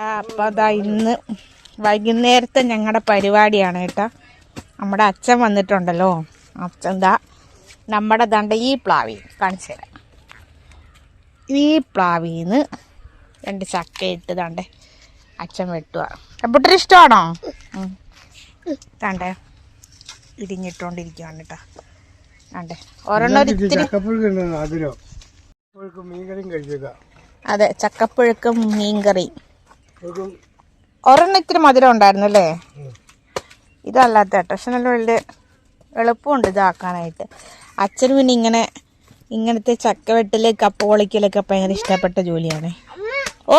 അപ്പം അതാ ഇന്ന് വൈകുന്നേരത്തെ ഞങ്ങളുടെ പരിപാടിയാണ് കേട്ടോ. നമ്മുടെ അച്ഛൻ വന്നിട്ടുണ്ടല്ലോ. അച്ഛൻ ദാ നമ്മുടെ ദണ്ട ഈ പ്ലാവിൽ കാണിച്ചു തരാം. ഈ പ്ലാവിൽ നിന്ന് 2 ചക്ക ഇട്ട് ദണ്ടേ അച്ഛൻ വെട്ടുക. എപ്പോഴും ഇഷ്ടമാണോ? ദണ്ടേ ഇടിഞ്ഞിട്ടോണ്ടിരിക്കുകയാണ് കേട്ടോ. ദണ്ടേ ഒരെണ്ണം ഇത്തിരി. അതെ, ചക്കപ്പുഴുക്കും മീൻകറി. ഒരെണ്ണം ഇത്തിരി മധുരം ഉണ്ടായിരുന്നു അല്ലേ? ഇതല്ലാത്ത കേട്ടോ. പക്ഷെ നല്ല വലിയ എളുപ്പമുണ്ട് ഇതാക്കാനായിട്ട്. അച്ഛന് പിന്നെ ഇങ്ങനത്തെ ചക്ക വെട്ടല് കപ്പ പൊളിക്കലൊക്കെ ഭയങ്കര ഇഷ്ടപ്പെട്ട ജോലിയാണ്. ഓ,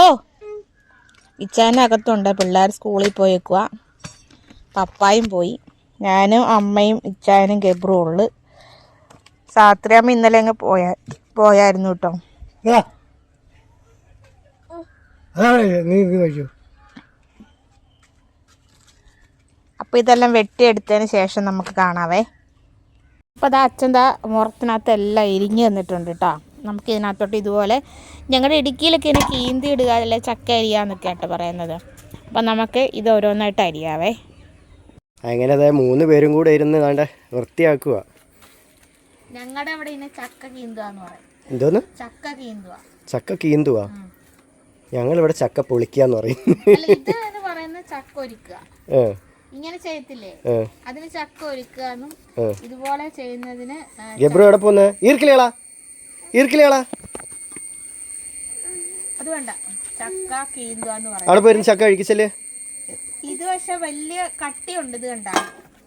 ഇച്ചാനകത്തുണ്ട്. പിള്ളേർ സ്കൂളിൽ പോയേക്കുക. പപ്പായും പോയി. ഞാനും അമ്മയും ഇച്ചാനും ഗബ്രും ഉള്ളു. സാത്രിയമ്മ ഇന്നലെ അങ്ങ് പോയായിരുന്നു കേട്ടോ. അപ്പൊ ഇതെല്ലാം വെട്ടിയെടുത്തതിന് ശേഷം നമുക്ക് കാണാവേ. അപ്പോൾ അതാ അച്ഛൻ മുറത്തിനകത്ത് എല്ലാം ഇരിഞ്ഞു തന്നിട്ടുണ്ട് കേട്ടോ. നമുക്ക് ഇതിനകത്തോട്ട് ഇതുപോലെ ഞങ്ങളുടെ ഇടുക്കിയിലൊക്കെ ഇതിനെ കീന്തി ഇടുക, അല്ലെ ചക്ക അരിയാന്നൊക്കെ ആട്ടോ പറയുന്നത്. അപ്പം നമുക്ക് ഇത് ഓരോന്നായിട്ട് അരിയാവേ. അങ്ങനെ 3 പേരും കൂടെ ഇരുന്ന് കണ്ട വൃത്തിയാക്കുക. ഞങ്ങളുടെ അവിടെ ഇതിനെ ചക്ക കീന്തുവാന്ന് പറയും. എന്തോന്ന്? ചക്ക കീന്തുക. ചക്ക കീന്തുവാ? ഞങ്ങളിവിടെ ചക്ക പൊളിക്കാന്ന് പറയും. ഇത് പറയുന്നത് ചക്ക ഒരുക്കുക. ഇങ്ങനെ ചെയ്യത്തില്ലേ, അതിന് ചക്ക ഒരുക്കാന്നും ഇതുപോലെ ചെയ്യുന്നതിന്. ഗബ്രു എവിടെ പോന്നെ? ഈർക്കിളികളാ അത് വേണ്ട, ചക്ക കീന്തുവാന്ന് പറയും. അവിടെ പോയിരുന്നു ചക്ക കഴിക്കച്ചല്ലേ. ഇത് പക്ഷെ വലിയ കട്ടിയുണ്ട്. ഇത് കണ്ട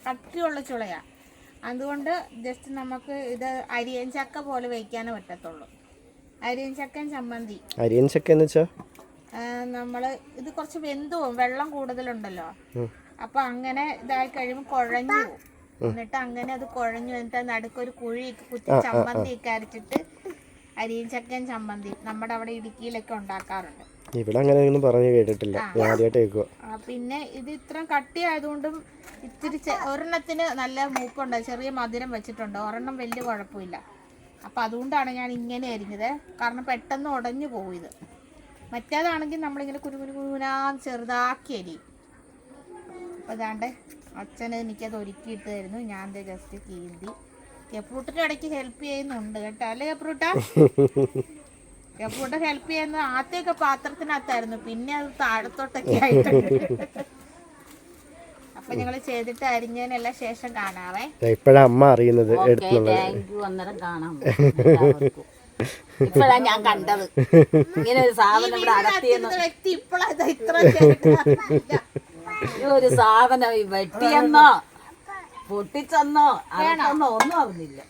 കട്ടിയുള്ള ചുളയാ. അതുകൊണ്ട് ജസ്റ്റ് നമുക്ക് ഇത് അരിയൻ ചക്ക പോലെ വയ്ക്കാനേ പറ്റത്തുള്ളൂ. അരിയൻ ചക്കൻ ചമ്മന്തി. അരിയൻ ചക്ക എന്ന് വെച്ചാ നമ്മള് ഇത് കുറച്ച് വെന്തു പോകും, വെള്ളം കൂടുതലുണ്ടല്ലോ. അപ്പൊ അങ്ങനെ ഇതായി കഴിയുമ്പോൾ കുഴഞ്ഞു പോകും. എന്നിട്ട് അങ്ങനെ അത് കുഴഞ്ഞു എന്നിട്ട് നടുക്കൊരു കുഴി കുത്തി ചമ്മന്തി ഒക്കെ അരച്ചിട്ട് അരിയൻ ചക്കൻ ചമ്മന്തി നമ്മുടെ അവിടെ ഇടുക്കിയിലൊക്കെ ഉണ്ടാക്കാറുണ്ട്. ഇവിടെ അങ്ങനെ പറഞ്ഞു കേട്ടിട്ടില്ല, ആദ്യമായിട്ട് കേൾക്കുക. പിന്നെ ഇത് ഇത്ര കട്ടി ആയതുകൊണ്ടും ഇത്തിരി ഒരെണ്ണത്തിന് നല്ല മൂപ്പുണ്ട്, ചെറിയ മധുരം വെച്ചിട്ടുണ്ട്. ഒരെണ്ണം വലിയ കുഴപ്പമില്ല. അപ്പം അതുകൊണ്ടാണ് ഞാൻ ഇങ്ങനെ അരിഞ്ഞത്. കാരണം പെട്ടെന്ന് ഉടഞ്ഞു പോകും ഇത്. മറ്റേതാണെങ്കിൽ നമ്മളിങ്ങനെ കുരുകുരുകുരുനാ ചെറുതാക്കി അരിയും. അപ്പോൾ അതാണ്ട് അച്ഛന് എനിക്കത് ഒരുക്കിയിട്ട് തരുന്നു. ഞാൻ ജസ്റ്റ് കീന്തി. എപ്പൂട്ടിൻ്റെ ഇടയ്ക്ക് ഹെൽപ്പ് ചെയ്യുന്നുണ്ട് കേട്ടോ, അല്ലേ എപ്പൂട്ട? എപ്പൂട്ട ഹെൽപ്പ് ചെയ്യുന്നത് ആദ്യമൊക്കെ പാത്രത്തിനകത്തായിരുന്നു, പിന്നെ അത് താഴത്തോട്ടൊക്കെ ആയിട്ടുണ്ട്. അപ്പൊ ഞങ്ങൾ ചെയ്തിട്ട് അരിഞ്ഞതിനെല്ലാം ശേഷം കാണാവേ. ഇപ്പഴാ അമ്മ അറിയുന്നത്. ഇപ്പഴാ ഞാൻ കണ്ടത് ഇങ്ങനെ ഒരു സാധനം ഇവിടെ വ്യക്തി ഇപ്പഴാ ഇത്ര ഒരു സാധനം വെട്ടിയെന്നോ പൊട്ടിച്ചെന്നോ അതൊന്നും ഒന്നും അറിഞ്ഞില്ല.